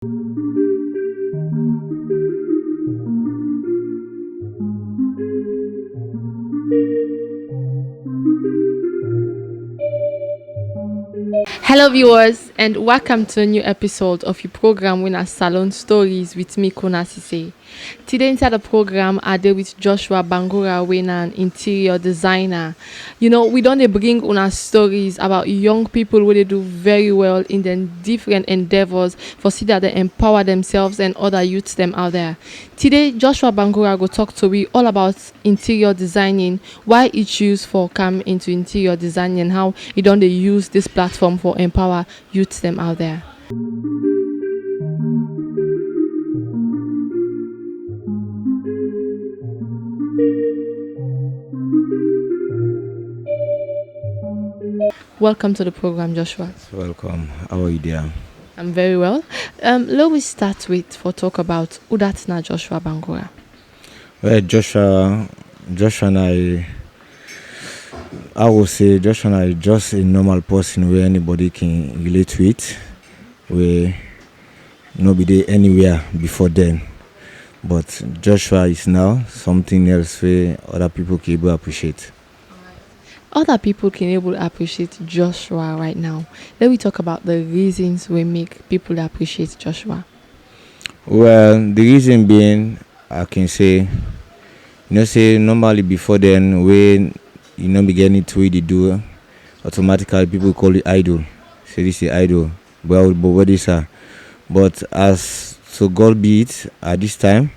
Hello, viewers, and welcome to a new episode of your program Winner Salone Stories with me, Konnah Sesay. Today, inside the program, I deal with Joshua Bangura, an interior designer. We don't bring una stories about young people where they do very well in their different endeavors for see that they empower themselves and other youths them out there. Today, Joshua Bangura will talk to me all about interior designing, why he choose for come into interior designing, and how he don't they use this platform for empower youths them out there. Welcome to the program, Joshua. Welcome. How are you there? I'm very well. Let me start with for talk about who that's not Joshua Bangura. Well, Joshua and I would say Joshua and I just a normal person where anybody can relate with. We no be there anywhere before then. But Joshua is now something else where other people can able appreciate. Other people can able to appreciate Joshua right now. Let me talk about the reasons we make people appreciate Joshua. Well, the reason being, I can say, say normally before then, when begin it way they do, automatically people call it idol. Say this is idol. But what is that? But as so God be it at this time,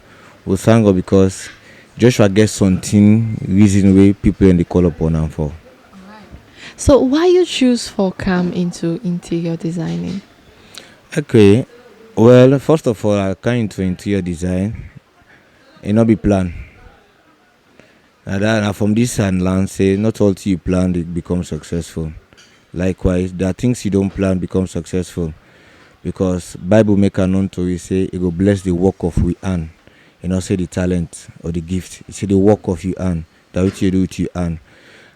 we thank God because Joshua gets something reason way people and they call upon him for. So why you choose for come into interior designing? Okay. Well, first of all, I came into interior design and not be planned. And from this and land say not all you plan it become successful. Likewise, there are things you don't plan become successful. Because Bible make a known to we say it will bless the work of we hand. And not say the talent or the gift. It say the work of you hand. That what you do with your hand.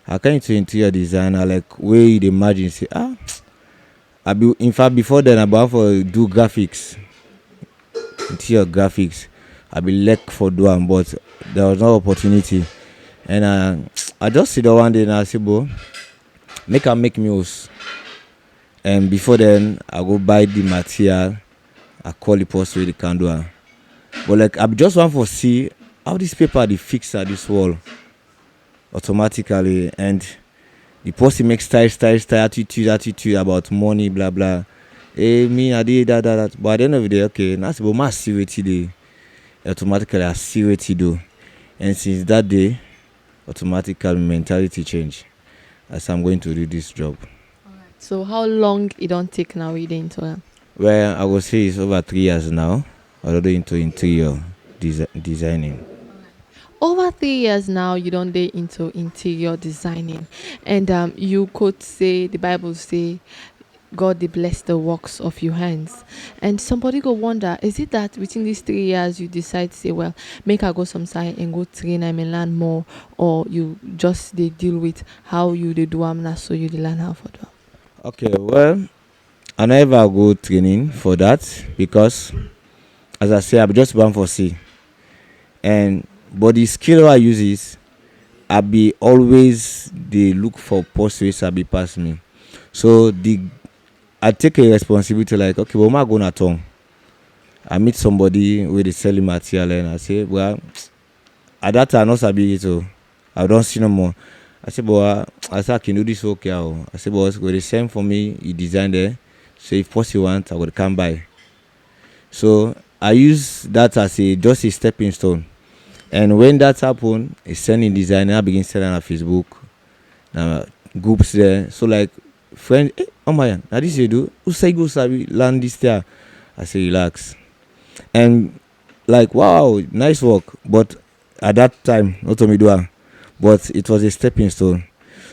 I came into interior design, I like where you imagine say in fact before then I about for do graphics. Interior graphics. I be left for doing but there was no opportunity. And I just sit down one day and I say, bro, make meals. And before then, I go buy the material. I call the post where they can do it. But like, I just want to see how this paper they fix at this wall automatically. And the post makes style, attitude about money, blah, blah. Hey, me, I did that. But at the end of the day, okay, that's about my see what they automatically I see what they do. And since that day, automatically mentality change as I'm going to do this job. So how long it don't take now you into it? Well, I would say it's over 3 years now, already into interior designing. Over 3 years now you don't day into interior designing. And you could say the Bible say God they bless the works of your hands. And somebody go wonder, is it that within these 3 years you decide to say, well, make I go some side and go train and learn more, or you just they deal with how you they do now so you they learn how for do? Okay, well, I never go training for that because as I say, I'm just born for C. But the skill I use is I be always they look for posts I be pass me. So I take a responsibility like, okay, well, I'm going at home. I meet somebody with the selling material and I say, well, at that time, I not sabi it, so I don't see no more. I said, boy, I said, I can do this okay. I said, boy, go the same for me, you design there. So if possible want, I will come by. So I use that as just a stepping stone. And when that happened, I send in design, I begin selling on Facebook. Now groups there. So like friend, hey, oh my, now this you do. Who say go sabi land this there? I say relax. And like wow, nice work. But at that time, not to me do it. But it was a stepping stone.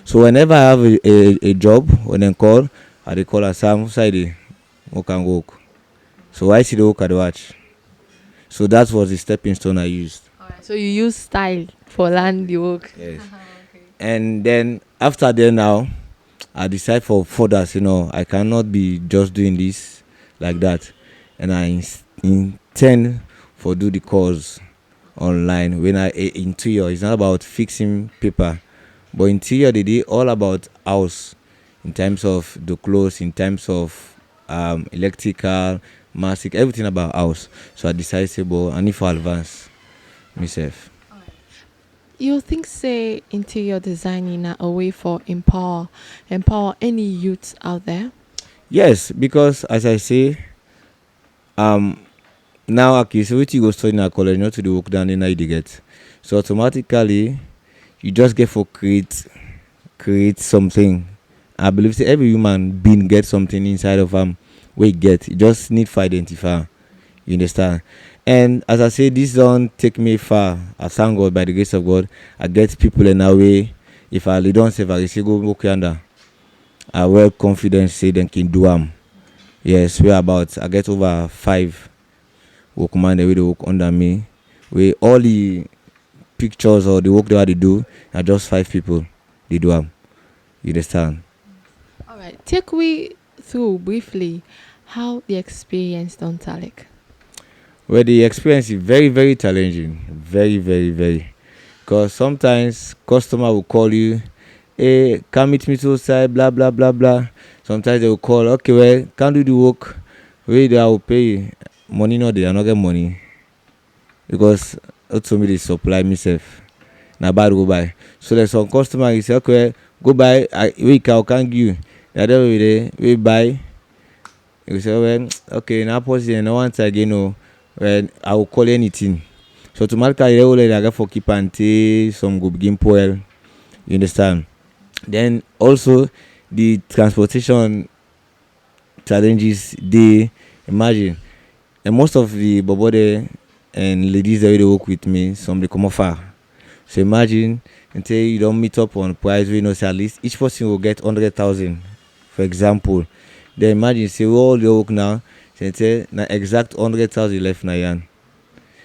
So whenever I have a job, when they call, I call a Sam side, work and work. So I see the work at the watch. So that was the stepping stone I used. Alright, so you use style for land the work. Yes. Okay. And then after that now, I decide for further, I cannot be just doing this like that. and I intend for do the course online. When interior, it's not about fixing paper, but interior they did all about house, in terms of the clothes, in terms of electrical, mastic, everything about house. So I decided say, well, I need for advance myself. You think say interior designing are a way for empower any youths out there? Yes, because as I say, um now okay, so what you go study in a college, not to the work down in I get. So automatically you just get for create something. I believe say every human being get something inside of where you get. You just need to identify. You understand? And as I say, this don't take me far. I thank God by the grace of God. I get people in a way. If I don't say if I say go work under, I well confident say they can do Yes, we about I get over 5 workman they will work under me. We all the pictures or the work they do are just 5 people. They do You understand? All right. Take we through briefly how the experience don't Talik. Well, the experience is very, very challenging. Very, very, very. Because sometimes customer will call you, hey, come meet me to side, blah, blah, blah, blah. Sometimes they will call, okay, well, can't do the work. Wait, I will pay you. Money no, they are not get money. Because also me they supply myself. Now bad go buy. So there's some customer, he say, okay, go buy, we can give you. The other way, we buy. You say, well, okay, now pause here, no once again, no. Well, I will call anything. So automatically, they will let get for keep and tea, some go begin poil. You understand? Then also the transportation challenges they imagine. And most of the bobo there and ladies that they work with me, some they come far. So imagine until you don't meet up on price, we know say at least each person will get 100,000, for example. Then imagine say all the work now, say na exact 100,000 left na yan.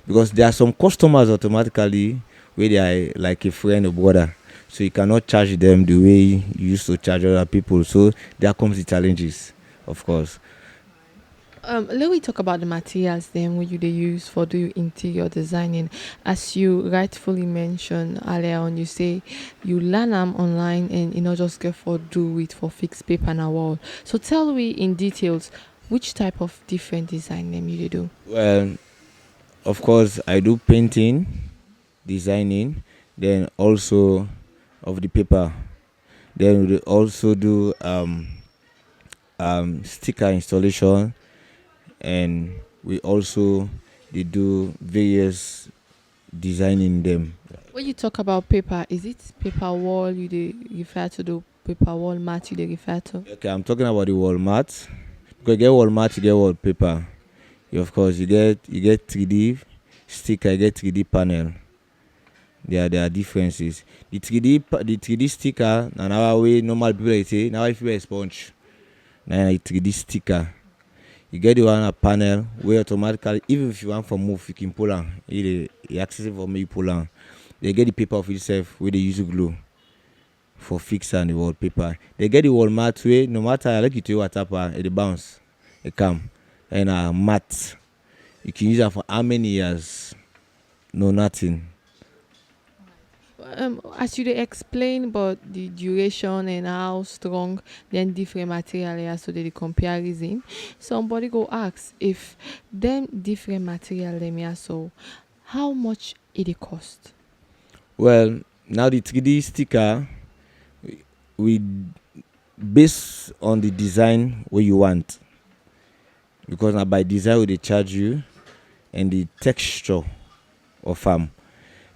Because there are some customers automatically where they are like a friend or brother. So you cannot charge them the way you used to charge other people. So there comes the challenges, of course. Let me talk about the materials then what you they use for the interior designing. As you rightfully mentioned earlier on, you say you learn them online and you know just get for do it for fixed paper and a wall. So tell me in details which type of different design them you dey do. Well, of course, I do painting, designing, then also of the paper. Then we also do sticker installation, and we also they do various designing them. When you talk about paper, is it paper wall you dey refer to the paper wall mat you dey refer to? Okay, I'm talking about the wall mat. Because you get wall mat, you get wallpaper. Of course, you get 3D sticker, you get 3D panel. There are differences. The 3D sticker and our way normal people they say now if you a sponge. Now a 3D sticker. You get the one a panel where automatically even if you want for move you can pull on. It accessible for me you pull on. They get the paper of itself where they use glue for fix and the wallpaper. They get the wall mat way no matter I like it to what tap it bounce. It come and a mat. You can use it for how many years? No nothing. As you dey explain about the duration and how strong then different material are so the comparison, somebody go ask if them different material them here so how much it cost? Well, now the 3D sticker we base on the design what you want. Because now by design they charge you and the texture of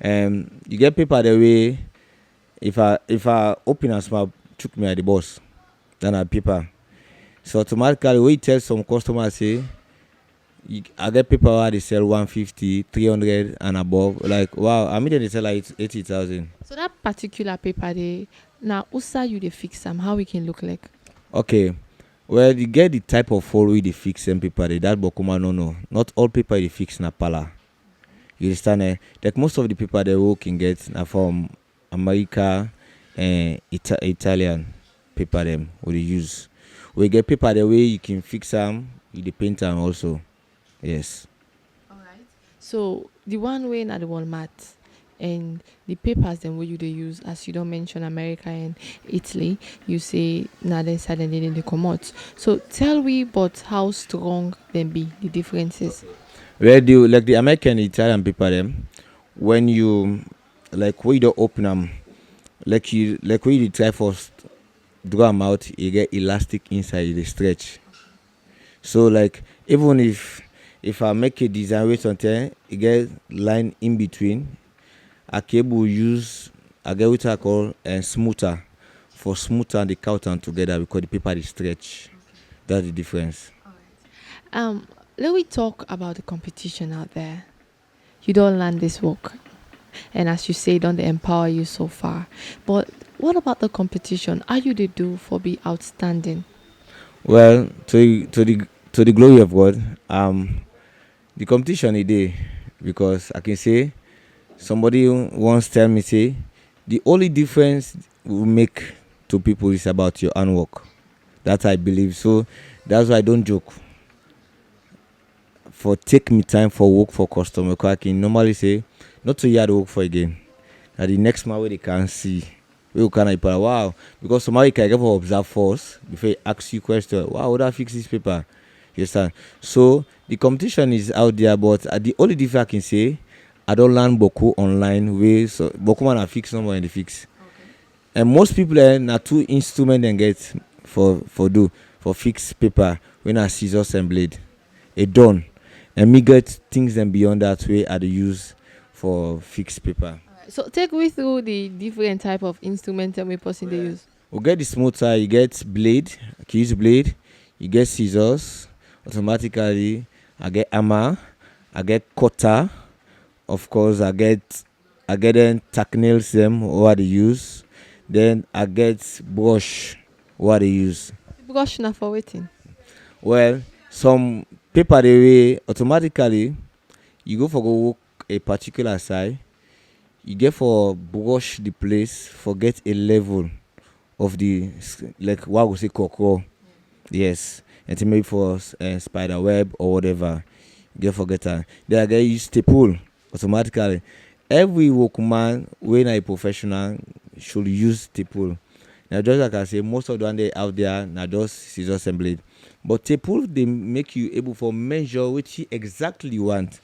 you get paper the way if I open a small took me at the boss then a paper. So automatically we tell some customers say I get paper where they sell 150, 300 and above. Like wow, I mean they sell like 80,000. So that particular paper they now usa you they fix them how we can look like. Okay. Well, you get the type of hole we they fix them paper. That bokuma no. Not all paper they fix na pala. You understand? Like most of the paper they work can get na from America and Italian paper them what they use. We get paper the way you can fix them, you the paint them also. Yes. So the one way na the Walmart and the papers then what you they use as you don't mention America and Italy, you say na then suddenly they come out. So tell we but how strong then be the differences. Where do you, like the American Italian paper them, when you like when you don't open them, like when you try first draw them out, you get elastic inside the stretch. So like even if I make a design with something, you get line in between. A cable use I get what I call a smoother for smoother the carton together because the paper is stretch. That's the difference. Um, let we talk about the competition out there. You don't learn this work, and as you say, don't they empower you so far. But what about the competition? Are you they do for be outstanding? Well, to the glory of God, the competition is there because I can say somebody once tell me say the only difference we make to people is about your own work. That I believe. So that's why I don't joke. For take me time for work for customer, because I can normally say not to hear the work for again. That the next man where they can see. We can reply, wow, because somebody can get for observe first before he asks you question. Wow, would I fix this paper? You understand? So the competition is out there, but the only difference I can say, I don't learn Boku online way. So Boku man I fix number and they fix. And most people na two instrument and get for fix paper when I scissors and blade. A done. And me get things and beyond that way I dey use for fix paper. So take me through the different type of instrument and we person they use. We get the smoother, you get blade, I can use blade, you get scissors, automatically, I get hammer, I get cutter, of course I get them tack nails them what they use. Then I get brush what they use. Brush na for waiting. Well, some paper they way automatically you go for go work a particular side, you get for brush the place, forget a level of the like what we say cocoa. Yes. And to maybe for spider web or whatever. You get forget that. Then I get use staple automatically. Every workman when a professional should use staple. Now just like I say, most of the one they out there now just scissors and blade. But staple they make you able for measure which you exactly want.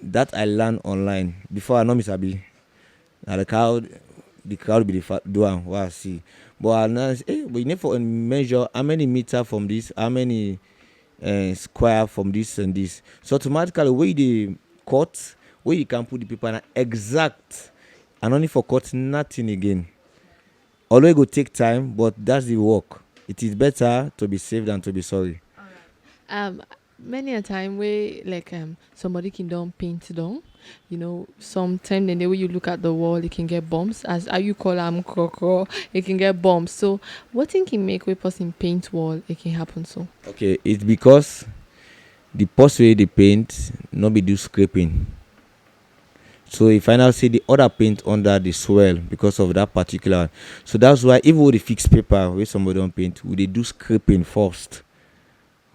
That I learned online before I know Mr. B. Now the crowd be the doing what I see. But I now say, hey, but you need for measure how many meter from this, how many square from this and this. So automatically where the cut, where you can put the paper na exact and only for cut nothing again. Although it go take time, but that's the work. It is better to be safe than to be sorry. Um, many a time where like somebody can don't paint down. You know, sometimes then the way you look at the wall, it can get bumps. As how you call them croco, it can get bumps. So what thing can make a person paint wall? It can happen so. Okay, it's because the post way they paint not be do scraping. So if I now see the other paint under the swell because of that particular one. So that's why even with the fixed paper where somebody don't paint, we they do scraping first.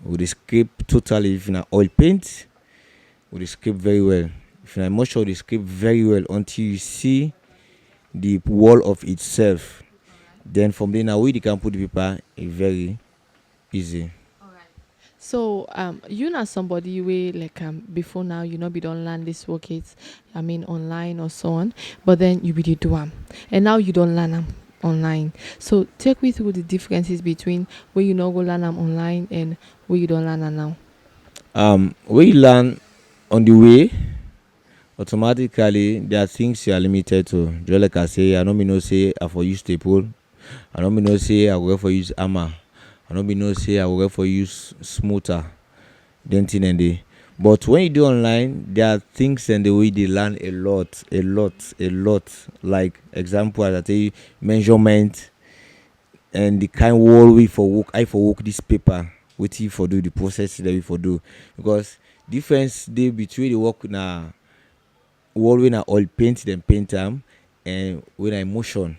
We they scrape totally if na oil paint, we they scrape very well. If na moisture, they scrape very well until you see the wall of itself. Then from there now we can put the paper very easy. So you know somebody way like before now you know be don't learn this work it I mean online or so on, but then you be dey do them and now you don't learn them online. So take me through the differences between where you know go learn them online and where you don't learn them now. When you learn on the way, automatically there are things you are limited to. Just like I say, I don't mean no say I for use staple. I don't mean no say I will for use hammer. I don't mean no say I will for use smoother. Then thing and day. But when you do online, there are things and the way they learn a lot. Like example, as I tell you, measurement and the kind wall we for work. I for work this paper. What you for do the process that we for do because difference they between the work na wall when I oil paint then paint them and when I motion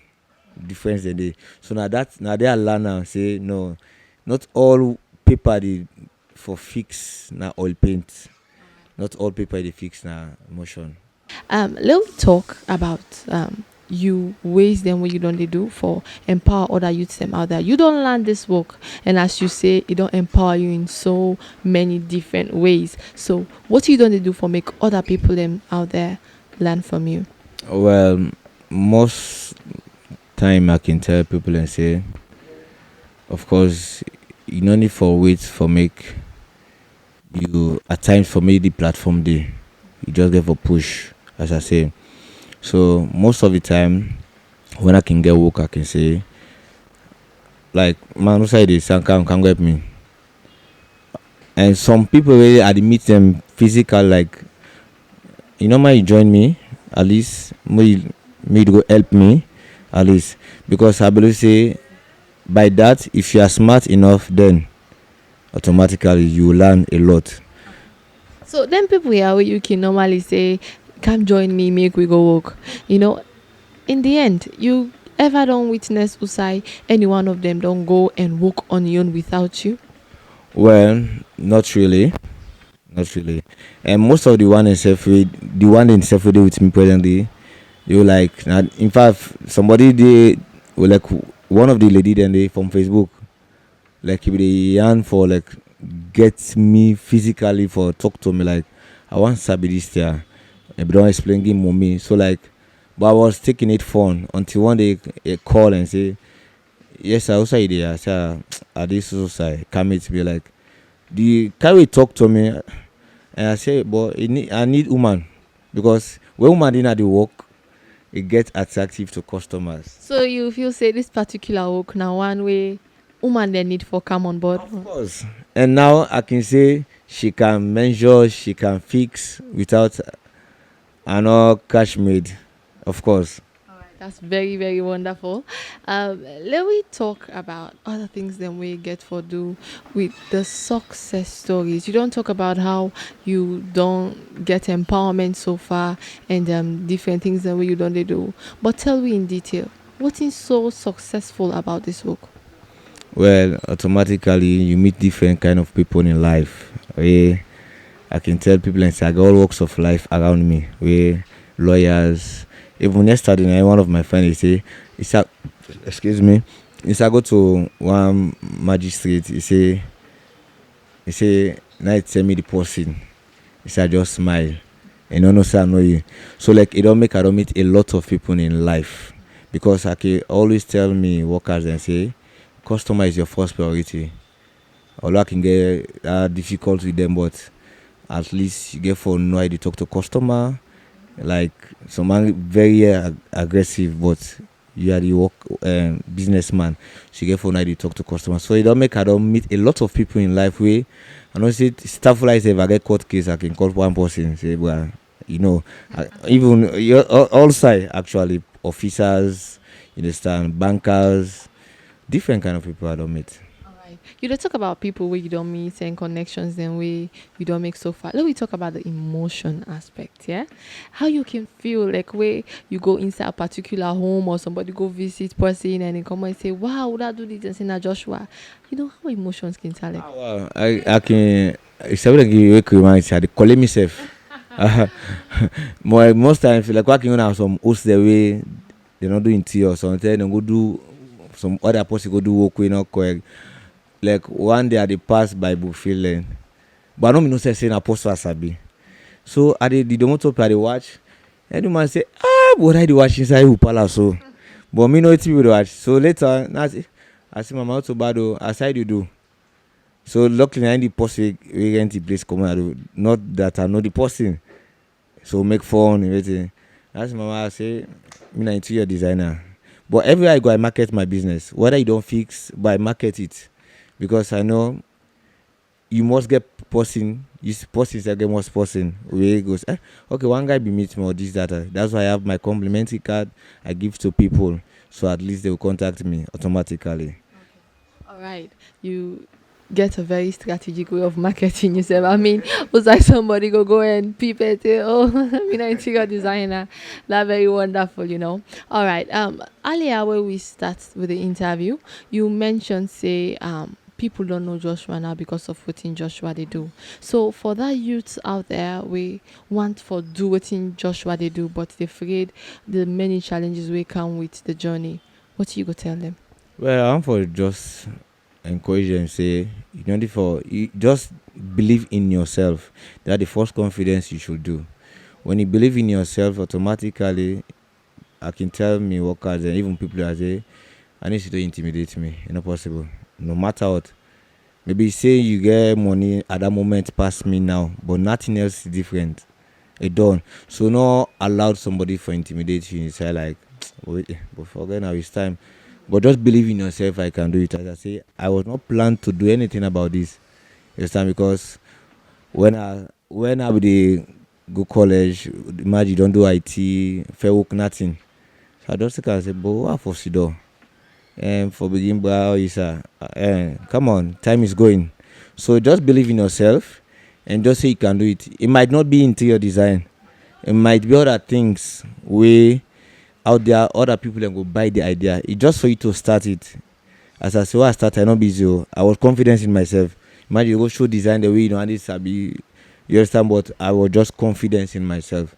difference in the so now they are learn say no not all paper they for fix na oil paint not all people they fix na emotion. Let's talk about you ways them what you don't they do for empower other youths them out there. You don't learn this work, and as you say, it don't empower you in so many different ways. So, what you don't they do for make other people them out there learn from you? Well, most time I can tell people and say, of course, you no need for wait for make you at times for me the platform day. You just get for push, as I say. So most of the time when I can get work I can say like man who say this can help me. And some people really I dey meet them physical like you know man you join me at least me go help me at least because I believe say by that if you are smart enough then automatically you learn a lot. So then people here where you can normally say, "Come join me, make we go walk." You know, in the end, you ever don't witness Usai any one of them don't go and walk on your own without you? Well, not really. Not really. And most of the one in self with me presently, they were like, in fact, somebody they were like one of the lady then they from Facebook, like if they yarn for like get me physically for talk to me like I want sabi this there, and don't explain game mommy. So like, but I was taking it fun until one day a call and say, yes, I also idea. I say, at this society, come it be like, do you carry talk to me? And I say, but I need woman because when woman didn't the work, it gets attractive to customers. So you feel say this particular walk now one way woman they need for come on board. Of course. And now I can say she can measure, she can fix without an all cash made. Of course. That's very, very wonderful. Let we talk about other things than we get for do with the success stories. You don't talk about how you don't get empowerment so far and different things that you don't they do. But tell me in detail, what is so successful about this work? Well, automatically you meet different kind of people in life. Where I can tell people and say I got all walks of life around me. Where lawyers, even yesterday night, one of my friends he said, excuse me, he said I go to one magistrate. He say now he tell me the person. He said I just smile. And no say I know you. So like it don't make I don't meet a lot of people in life because I can always tell me workers and say customer is your first priority. Although I can get difficult with them, but at least you get for know how to talk to customer. Like some man very aggressive, but you are the work businessman, so you get for now to talk to customers. So it don't make I don't meet a lot of people in life where I know say stuff like if I get court case I can call one person say well you know even all side actually officers, you understand, bankers, different kind of people I don't meet. Alright. You don't talk about people where you don't meet and connections then way you don't make so far. Let me talk about the emotion aspect, yeah? How you can feel like where you go inside a particular home or somebody go visit person and they come and say, wow, would I do this and say now Joshua? You know how emotions can tell like Well, I can it's everything you wake remind I call myself. Most times like working on some host the way they not doing tea or something, then go do some other person go do work we not correct. Like one day I dey pass by Buffalo Lane. But I don't mean no say na apostle Asabi. So I the motor I dey watch. And the man say, but I dey watch inside who palace so. But me no TV dey watch. So later I say mama to bad o, as I dey do. So luckily I the person we rent the place come out. Not that I know the person. So make fun everything. That's mama I say me na interior designer. But everywhere I go I market my business. Whether you don't fix, but I market it. Because I know you must get person, you person get most person where he goes, okay, one guy be meet me or this, that. That's why I have my complimentary card I give to people. So at least they will contact me automatically. all right, you get a very strategic way of marketing yourself. I mean, was like somebody go and people say, oh, I'm an interior designer. That's very wonderful, you know. All right. Earlier where we start with the interview, you mentioned say people don't know Joshua now because of what in Joshua they do. So for that youth out there, we want for do what in Joshua they do, but they afraid the many challenges we come with the journey. What you go tell them? Well, I'm for just encourage them. Say you don't need for you just believe in yourself. That's the first confidence you should do. When you believe in yourself, automatically, I can tell me workers and even people that say, I need you to intimidate me. It's not possible. No matter what. Maybe say you get money at that moment past me now, but nothing else is different. It done. So not allowed somebody for intimidate you. It's like, wait, but forget now it's time. But just believe in yourself. I can do it. As I say, I was not planned to do anything about this. It's time because when I would go college, imagine you don't do IT, fair work, nothing. So I just can say, but what for Sido? And for begin brow is come on, time is going. So just believe in yourself and just say you can do it. It might not be interior design. It might be other things way out there, other people can go buy the idea. It's just for you to start it. As I say, when I started, I not busy. I was confident in myself. Imagine you go show design the way you know and this be you understand, but I was just confident in myself.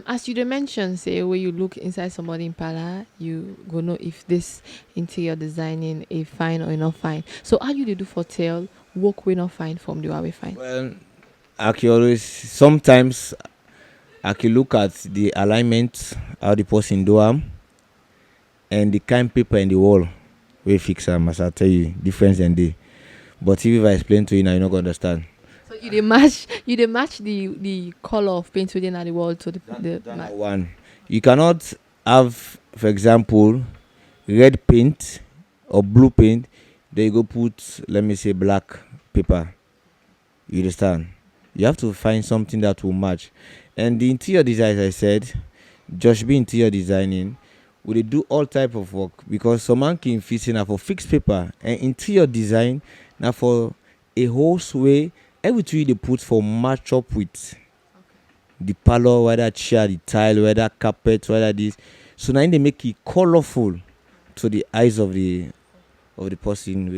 As you mentioned, say when you look inside somebody in Pala, you go know if this interior designing is fine or not fine. So how you dey do for tell work we not fine from the way fine? Well, I can always sometimes I can look at the alignment, how the person do am, and the kind paper in the wall we fix them. As I tell you, difference and day. But if I explain to you now, you're not gonna understand. So you dey match the color of paint within the wall to the That one. You cannot have, for example, red paint or blue paint. Then you go put, let me say, black paper. You understand? You have to find something that will match. And the interior design, as I said, Josh be interior designing, we dey do all type of work because some man can fit in for fixed paper and interior design now for a whole way everything they put for match up with the parlor, whether chair, the tile, whether carpet, whether this. So now they make it colorful to the eyes of the person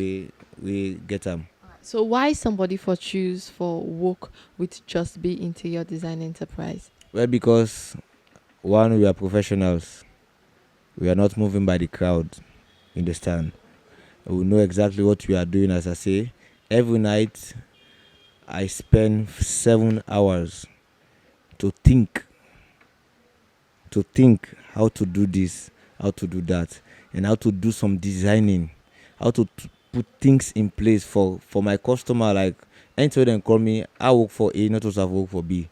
we get them. So why somebody for choose for work with just be interior design enterprise? Well, because one, we are professionals. We are not moving by the crowd. Understand? We know exactly what we are doing. As I say, every night I spend 7 hours to think how to do this, how to do that, and how to do some designing, how to put things in place for my customer. Like anytime they call me, I work for A, not also work for B.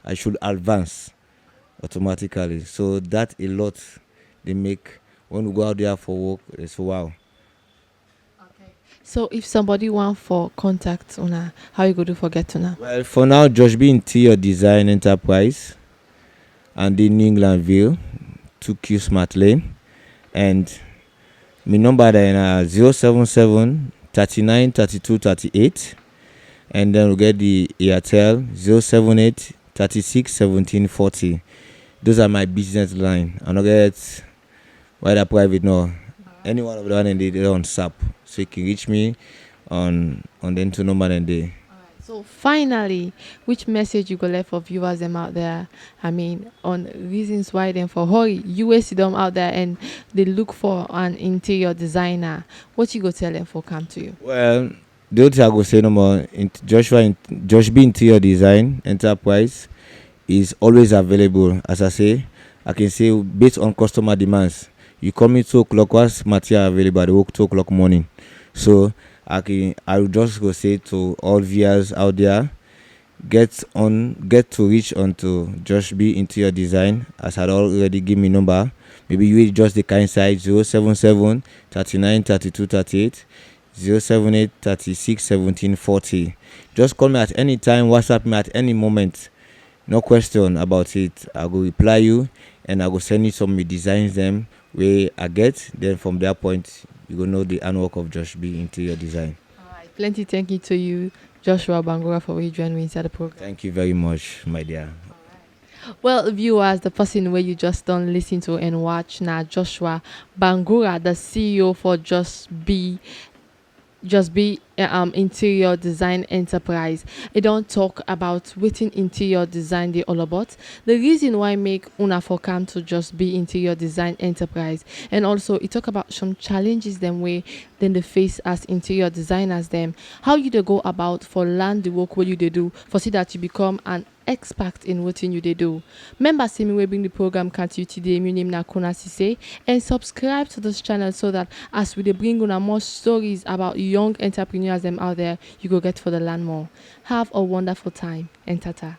I should advance automatically. So that a lot they make when we go out there for work. It's wow. So if somebody want for contact una, how you go to forget to now? Well, for now, Josh be interior design enterprise and in New Englandville, 2Q Smart Lane, and my number then 077 39 32 38, and then we get the Airtel 078 36 17 40. Those are my business line. I don't get whether private no. Any one of the one and they on SAP, so you can reach me on the into number and day. So finally, which message you go left for viewers them out there? I mean, on reasons why them for hurry, you see them out there and they look for an interior designer. What you go tell them for come to you? Well, the other thing I go say no more. Josh B Interior Design Enterprise is always available. As I say, I can say based on customer demands. You call me 2 o'clock, what's material available? They work 2 o'clock morning. So I will just go say to all viewers out there, get to reach onto Josh B Interior Design, as I had already give me number. Maybe you just the kind side 077 39 32 38 078 36 17 40. Just call me at any time, WhatsApp me at any moment. No question about it. I will reply you and I will send you some designs them where I get. Then from that point you will know the handwork of Josh B Interior Design. Alright, plenty thank you to you, Joshua Bangura, for joining me inside the program. Thank you very much, my dear. Well, viewers, the person where you just don't listen to and watch now, Joshua Bangura, the CEO for Just Be just be interior design enterprise. It don't talk about within interior design they all about. The reason why make una for come to just be interior design enterprise, and also it talk about some challenges them way then the face as interior designers them. How you they go about for learn the work what you they do for see that you become an expert in what you they do. Remember, see me we bring the program can't you today. My name na Konnah Sesay, and subscribe to this channel so that as we dey bring on more stories about young entrepreneurs them out there, you go get for the land more. Have a wonderful time and tata.